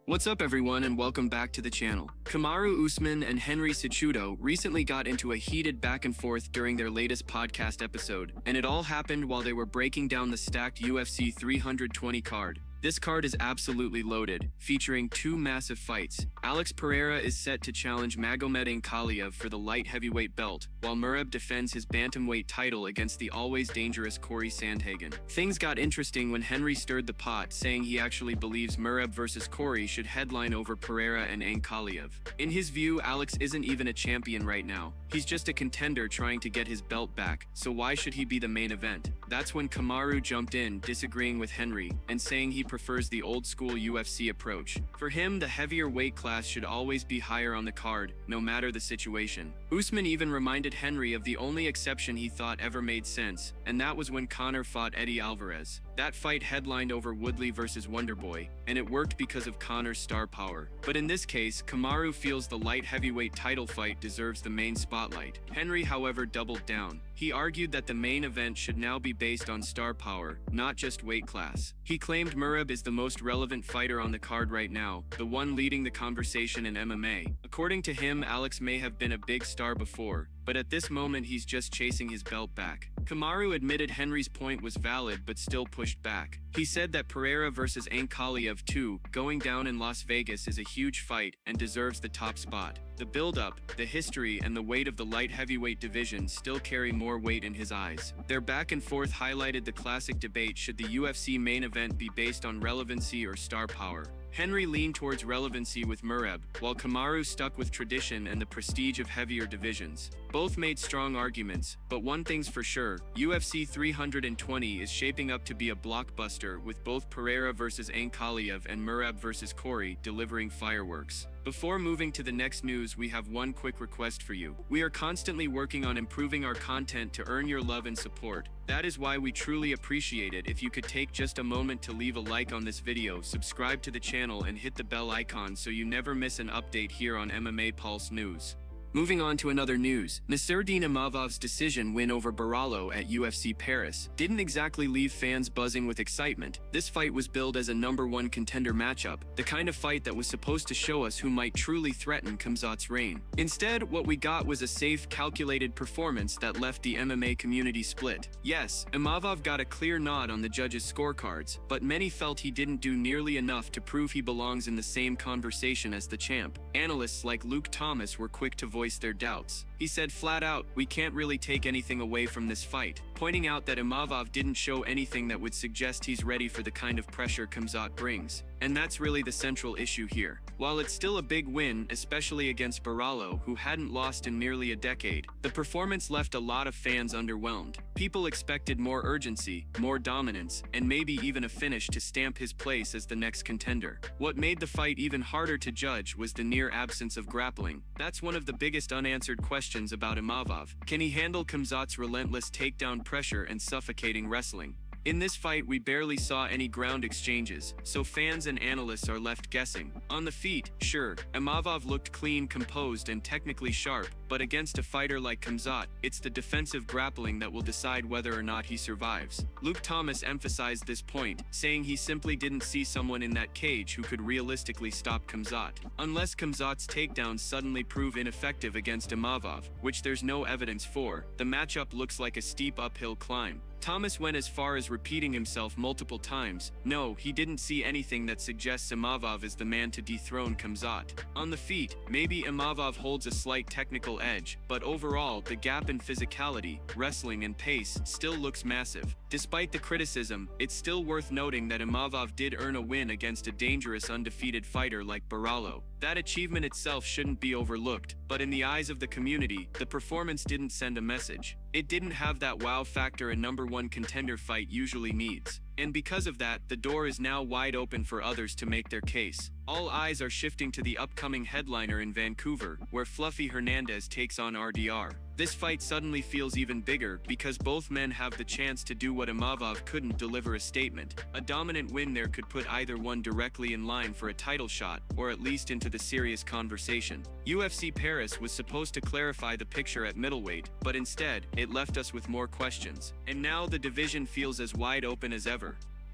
What's up everyone and welcome back to the channel. Kamaru Usman and Henry Cejudo recently got into a heated back and forth during their latest podcast episode, and it all happened while they were breaking down the stacked UFC 320 card. This card is absolutely loaded, featuring two massive fights. Alex Pereira is set to challenge Magomed Ankalaev for the light heavyweight belt, while Merab defends his bantamweight title against the always dangerous Corey Sandhagen. Things got interesting when Henry stirred the pot, saying he actually believes Merab versus Corey should headline over Pereira and Ankalaev. In his view, Alex isn't even a champion right now. He's just a contender trying to get his belt back, so why should he be the main event? That's when Kamaru jumped in, disagreeing with Henry, and saying he prefers the old-school UFC approach. For him, the heavier weight class should always be higher on the card, no matter the situation. Usman even reminded Henry of the only exception he thought ever made sense, and that was when Conor fought Eddie Alvarez. That fight headlined over Woodley versus Wonderboy, and it worked because of Conor's star power. But in this case, Kamaru feels the light heavyweight title fight deserves the main spotlight. Henry, however, doubled down. He argued that the main event should now be based on star power, not just weight class. He claimed Merab is the most relevant fighter on the card right now, the one leading the conversation in MMA. According to him, Alex may have been a big star before, but at this moment he's just chasing his belt back. Kamaru admitted Henry's point was valid but still pushed back. He said that Pereira versus Ankalaev 2 going down in Las Vegas is a huge fight and deserves the top spot. The build-up, the history, and the weight of the light heavyweight division still carry more weight in his eyes. Their back and forth highlighted the classic debate: should the UFC main event be based on relevancy or star power? Henry leaned towards relevancy with Merab, while Kamaru stuck with tradition and the prestige of heavier divisions. Both made strong arguments, but one thing's for sure, UFC 320 is shaping up to be a blockbuster, with both Pereira versus Ankalaev and Merab versus Corey delivering fireworks. Before moving to the next news, we have one quick request for you. We are constantly working on improving our content to earn your love and support. That is why we truly appreciate it if you could take just a moment to leave a like on this video, subscribe to the channel, and hit the bell icon so you never miss an update here on MMA Pulse News. Moving on to another news, Nasurdine Imavov's decision win over Boralho at UFC Paris didn't exactly leave fans buzzing with excitement. This fight was billed as a #1 contender matchup, the kind of fight that was supposed to show us who might truly threaten Khamzat's reign. Instead, what we got was a safe, calculated performance that left the MMA community split. Yes, Imavov got a clear nod on the judges' scorecards, but many felt he didn't do nearly enough to prove he belongs in the same conversation as the champ. Analysts like Luke Thomas were quick to voice their doubts. He said flat out, "We can't really take anything away from this fight," pointing out that Imavov didn't show anything that would suggest he's ready for the kind of pressure Khamzat brings. And that's really the central issue here. While it's still a big win, especially against Boralho, who hadn't lost in nearly a decade, the performance left a lot of fans underwhelmed. People expected more urgency, more dominance, and maybe even a finish to stamp his place as the next contender. What made the fight even harder to judge was the near absence of grappling. That's one of the biggest unanswered questions about Imavov. Can he handle Khamzat's relentless takedown pressure and suffocating wrestling? In this fight, we barely saw any ground exchanges, so fans and analysts are left guessing. On the feet, sure, Imavov looked clean, composed, and technically sharp, but against a fighter like Khamzat, it's the defensive grappling that will decide whether or not he survives. Luke Thomas emphasized this point, saying he simply didn't see someone in that cage who could realistically stop Khamzat. Unless Khamzat's takedowns suddenly prove ineffective against Imavov, which there's no evidence for, the matchup looks like a steep uphill climb. Thomas went as far as repeating himself multiple times. No, he didn't see anything that suggests Imavov is the man to dethrone Khamzat. On the feet, maybe Imavov holds a slight technical edge, but overall, the gap in physicality, wrestling, and pace still looks massive. Despite the criticism, it's still worth noting that Imavov did earn a win against a dangerous undefeated fighter like Boralho. That achievement itself shouldn't be overlooked, but in the eyes of the community, the performance didn't send a message. It didn't have that wow factor a #1 contender fight usually needs. And because of that, the door is now wide open for others to make their case. All eyes are shifting to the upcoming headliner in Vancouver, where Fluffy Hernandez takes on RDR. This fight suddenly feels even bigger because both men have the chance to do what Imavov couldn't: deliver a statement. A dominant win there could put either one directly in line for a title shot, or at least into the serious conversation. UFC Paris was supposed to clarify the picture at middleweight, but instead, it left us with more questions. And now the division feels as wide open as ever.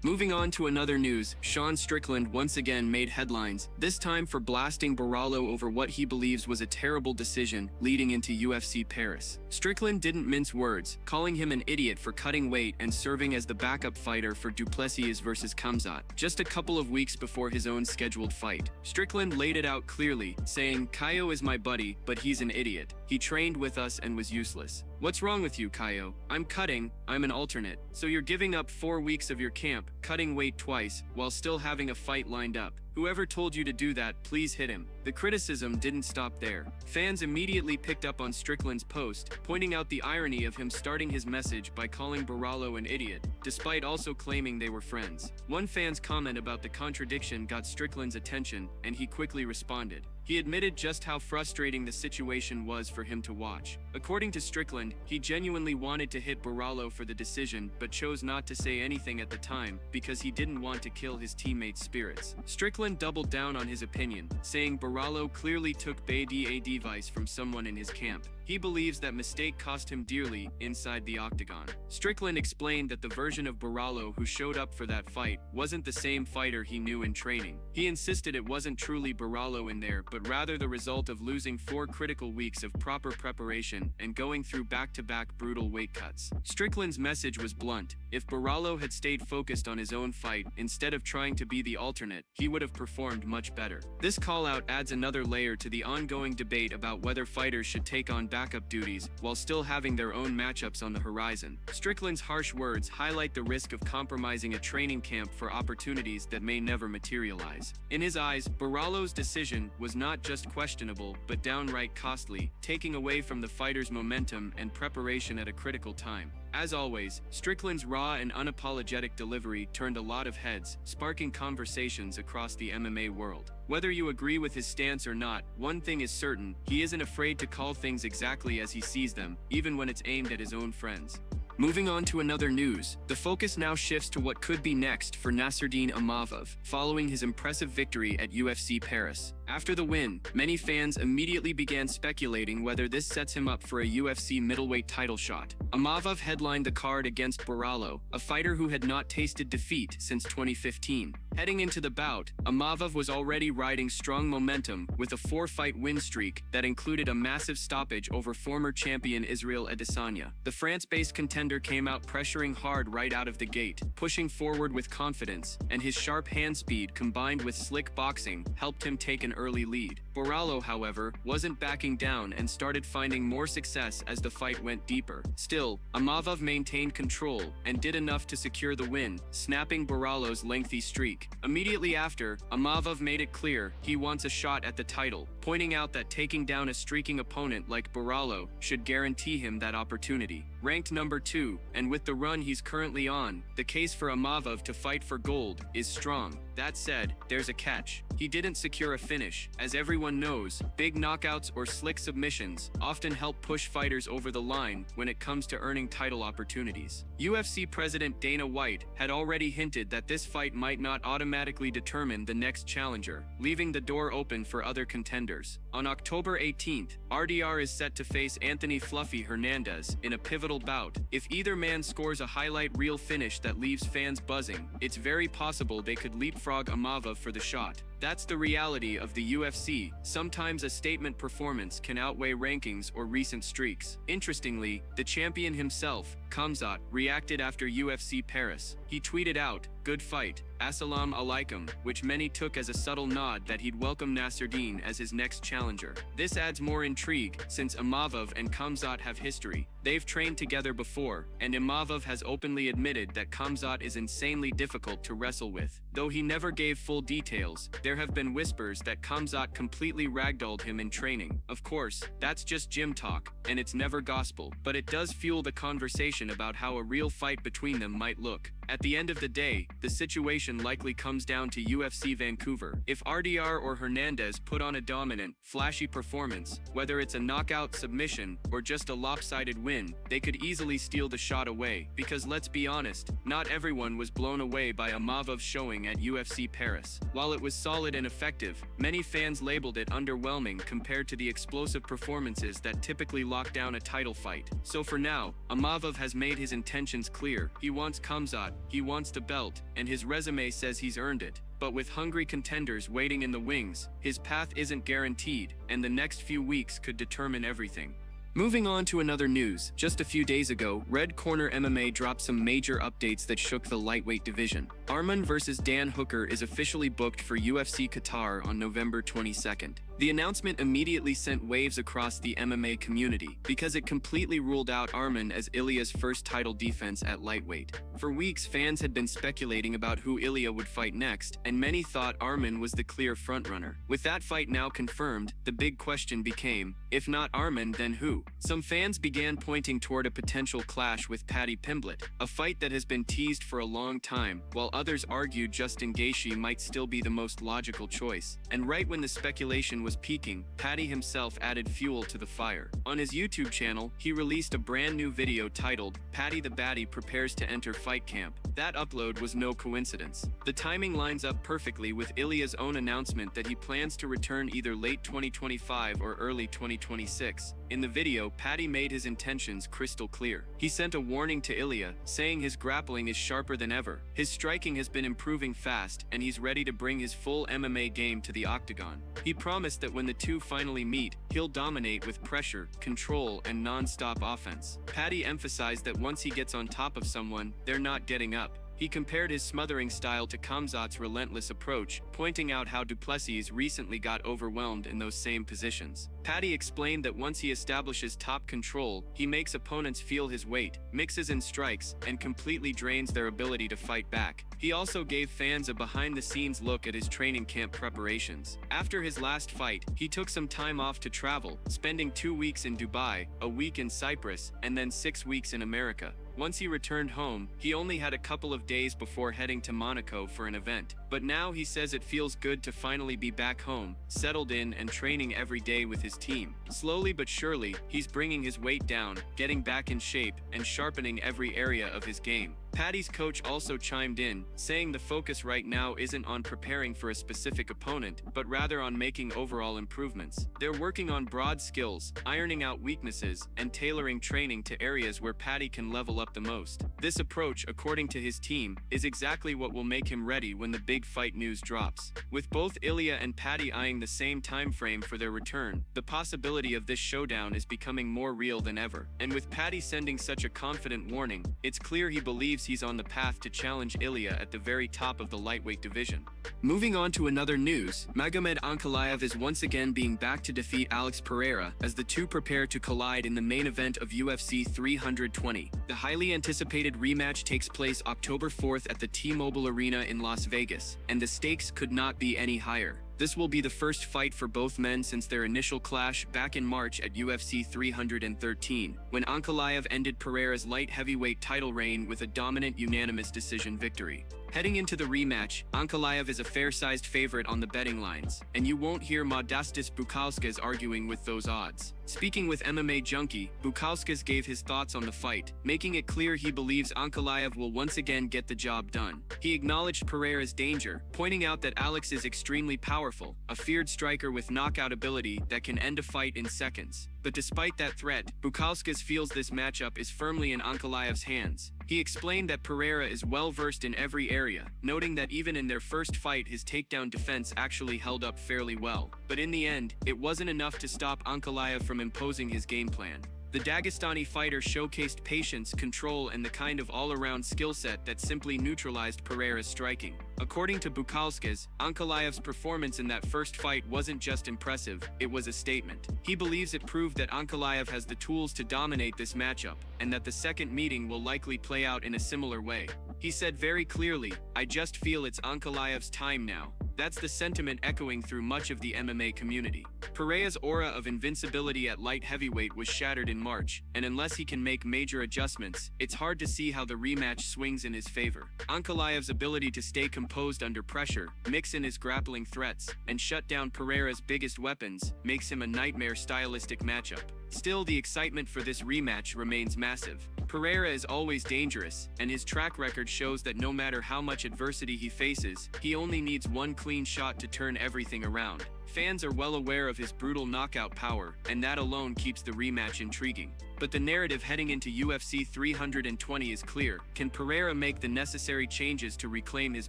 Moving on to another news, Sean Strickland once again made headlines, this time for blasting Boralho over what he believes was a terrible decision leading into UFC Paris. Strickland didn't mince words, calling him an idiot for cutting weight and serving as the backup fighter for Duplessis versus Khamzat, just a couple of weeks before his own scheduled fight. Strickland laid it out clearly, saying, "Caio is my buddy, but he's an idiot. He trained with us and was useless. What's wrong with you, Caio? I'm cutting, I'm an alternate. So you're giving up 4 weeks of your camp, cutting weight twice, while still having a fight lined up. Whoever told you to do that, please hit him." The criticism didn't stop there. Fans immediately picked up on Strickland's post, pointing out the irony of him starting his message by calling Boralho an idiot, despite also claiming they were friends. One fan's comment about the contradiction got Strickland's attention, and he quickly responded. He admitted just how frustrating the situation was for him to watch. According to Strickland, he genuinely wanted to hit Boralho for the decision, but chose not to say anything at the time because he didn't want to kill his teammates' spirits. Strickland doubled down on his opinion, saying Boralho clearly took bad advice from someone in his camp. He believes that mistake cost him dearly inside the octagon. Strickland explained that the version of Boralho who showed up for that fight wasn't the same fighter he knew in training. He insisted it wasn't truly Boralho in there, but rather the result of losing 4 critical weeks of proper preparation and going through back-to-back brutal weight cuts. Strickland's message was blunt. If Boralho had stayed focused on his own fight instead of trying to be the alternate, he would have performed much better. This call-out adds another layer to the ongoing debate about whether fighters should take on backup duties while still having their own matchups on the horizon. Strickland's harsh words highlight the risk of compromising a training camp for opportunities that may never materialize. In his eyes, Boralho's decision was not just questionable, but downright costly, taking away from the fighter's momentum and preparation at a critical time. As always, Strickland's raw and unapologetic delivery turned a lot of heads, sparking conversations across the MMA world. Whether you agree with his stance or not, one thing is certain, he isn't afraid to call things exactly as he sees them, even when it's aimed at his own friends. Moving on to another news, the focus now shifts to what could be next for Nasurdine Imavov, following his impressive victory at UFC Paris. After the win, many fans immediately began speculating whether this sets him up for a UFC middleweight title shot. Imavov headlined the card against Boralho, a fighter who had not tasted defeat since 2015. Heading into the bout, Imavov was already riding strong momentum with a 4-fight win streak that included a massive stoppage over former champion Ciryl Gane. The France-based contender came out pressuring hard right out of the gate, pushing forward with confidence, and his sharp hand speed combined with slick boxing helped him take an early lead. Boralho, however, wasn't backing down and started finding more success as the fight went deeper. Still, Imavov maintained control and did enough to secure the win, snapping Boralho's lengthy streak. Immediately after, Imavov made it clear he wants a shot at the title, pointing out that taking down a streaking opponent like Boralho should guarantee him that opportunity. Ranked number 2, and with the run he's currently on, the case for Imavov to fight for gold is strong. That said, there's a catch. He didn't secure a finish. As everyone knows, big knockouts or slick submissions often help push fighters over the line when it comes to earning title opportunities. UFC President Dana White had already hinted that this fight might not automatically determine the next challenger, leaving the door open for other contenders. On October 18th, RDR is set to face Anthony "Fluffy" Hernandez in a pivotal bout. If either man scores a highlight reel finish that leaves fans buzzing, it's very possible they could leapfrog Imavov for the shot. That's the reality of the UFC. Sometimes a statement performance can outweigh rankings or recent streaks. Interestingly, the champion himself, Khamzat, reacted after UFC Paris. He tweeted out, "Good fight, Assalamu alaikum," which many took as a subtle nod that he'd welcome Nasurdine as his next challenger. This adds more intrigue, since Imavov and Khamzat have history. They've trained together before, and Imavov has openly admitted that Khamzat is insanely difficult to wrestle with. Though he never gave full details, there have been whispers that Khamzat completely ragdolled him in training. Of course, that's just gym talk, and it's never gospel, but it does fuel the conversation about how a real fight between them might look. At the end of the day, the situation likely comes down to UFC Vancouver. If RDR or Hernandez put on a dominant, flashy performance, whether it's a knockout, submission, or just a lopsided win, they could easily steal the shot away. Because let's be honest, not everyone was blown away by Imavov's showing at UFC Paris. While it was solid and effective, many fans labeled it underwhelming compared to the explosive performances that typically lock down a title fight. So for now, Imavov has made his intentions clear. He wants Khamzat, shot, he wants the belt, and his resume says he's earned it. But with hungry contenders waiting in the wings, his path isn't guaranteed, and the next few weeks could determine everything. Moving on to another news, just a few days ago, Red Corner MMA dropped some major updates that shook the lightweight division. Arman vs. Dan Hooker is officially booked for UFC Qatar on November 22nd. The announcement immediately sent waves across the MMA community because it completely ruled out Arman as Ilia's first title defense at lightweight. For weeks, fans had been speculating about who Ilia would fight next, and many thought Arman was the clear frontrunner. With that fight now confirmed, the big question became, if not Arman, then who? Some fans began pointing toward a potential clash with Paddy Pimblett, a fight that has been teased for a long time, while others argued Justin Gaethje might still be the most logical choice. And right when the speculation was peaking, Paddy himself added fuel to the fire. On his YouTube channel, he released a brand new video titled, "Paddy the Baddie Prepares to Enter Fight Camp." That upload was no coincidence. The timing lines up perfectly with Ilia's own announcement that he plans to return either late 2025 or early 2026. In the video, Paddy made his intentions crystal clear. He sent a warning to Ilia, saying his grappling is sharper than ever, his striking has been improving fast, and he's ready to bring his full MMA game to the octagon. He promised that when the two finally meet, he'll dominate with pressure, control, and non-stop offense. Paddy emphasized that once he gets on top of someone, they're not getting up. He compared his smothering style to Khamzat's relentless approach, pointing out how Duplessis recently got overwhelmed in those same positions. Paddy explained that once he establishes top control, he makes opponents feel his weight, mixes in strikes, and completely drains their ability to fight back. He also gave fans a behind-the-scenes look at his training camp preparations. After his last fight, he took some time off to travel, spending 2 weeks in Dubai, a week in Cyprus, and then 6 weeks in America. Once he returned home, he only had a couple of days before heading to Monaco for an event. But now he says it feels good to finally be back home, settled in and training every day with his team. Slowly but surely, he's bringing his weight down, getting back in shape, and sharpening every area of his game. Paddy's coach also chimed in, saying the focus right now isn't on preparing for a specific opponent, but rather on making overall improvements. They're working on broad skills, ironing out weaknesses, and tailoring training to areas where Paddy can level up the most. This approach, according to his team, is exactly what will make him ready when the big fight news drops. With both Ilia and Paddy eyeing the same time frame for their return, the possibility of this showdown is becoming more real than ever. And with Paddy sending such a confident warning, it's clear he believes he's on the path to challenge Ilia at the very top of the lightweight division. Moving on to another news, Magomed Ankalaev is once again being backed to defeat Alex Pereira as the two prepare to collide in the main event of UFC 320. The highly anticipated rematch takes place October 4th at the T-Mobile Arena in Las Vegas, and the stakes could not be any higher. This will be the first fight for both men since their initial clash back in March at UFC 313, when Ankalaev ended Pereira's light heavyweight title reign with a dominant unanimous decision victory. Heading into the rematch, Ankalaev is a fair-sized favorite on the betting lines, and you won't hear Modestas Bukauskas arguing with those odds. Speaking with MMA Junkie, Bukauskas gave his thoughts on the fight, making it clear he believes Ankalaev will once again get the job done. He acknowledged Pereira's danger, pointing out that Alex is extremely powerful, a feared striker with knockout ability that can end a fight in seconds. But despite that threat, Bukauskas feels this matchup is firmly in Ankalaev's hands. He explained that Pereira is well-versed in every area, noting that even in their first fight his takedown defense actually held up fairly well. But in the end, it wasn't enough to stop Ankalaev from imposing his game plan. The Dagestani fighter showcased patience, control, and the kind of all-around skill set that simply neutralized Pereira's striking. According to Bukauskas, Ankalaev's performance in that first fight wasn't just impressive, it was a statement. He believes it proved that Ankalaev has the tools to dominate this matchup, and that the second meeting will likely play out in a similar way. He said very clearly, "I just feel it's Ankalaev's time now." That's the sentiment echoing through much of the MMA community. Pereira's aura of invincibility at light heavyweight was shattered in March, and unless he can make major adjustments, it's hard to see how the rematch swings in his favor. Ankalaev's ability to stay composed under pressure, mix in his grappling threats, and shut down Pereira's biggest weapons makes him a nightmare stylistic matchup. Still, the excitement for this rematch remains massive. Pereira is always dangerous, and his track record shows that no matter how much adversity he faces, he only needs one clean shot to turn everything around. Fans are well aware of his brutal knockout power, and that alone keeps the rematch intriguing. But the narrative heading into UFC 320 is clear. Can Pereira make the necessary changes to reclaim his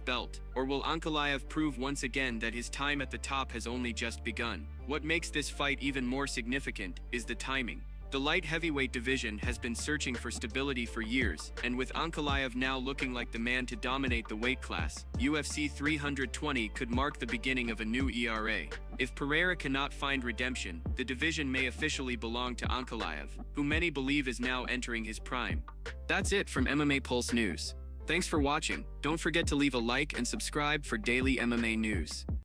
belt? Or will Ankalaev prove once again that his time at the top has only just begun? What makes this fight even more significant is the timing. The light heavyweight division has been searching for stability for years, and with Ankalaev now looking like the man to dominate the weight class, UFC 320 could mark the beginning of a new era. If Pereira cannot find redemption, the division may officially belong to Ankalaev, who many believe is now entering his prime. That's it from MMA Pulse News. Thanks for watching. Don't forget to leave a like and subscribe for daily MMA news.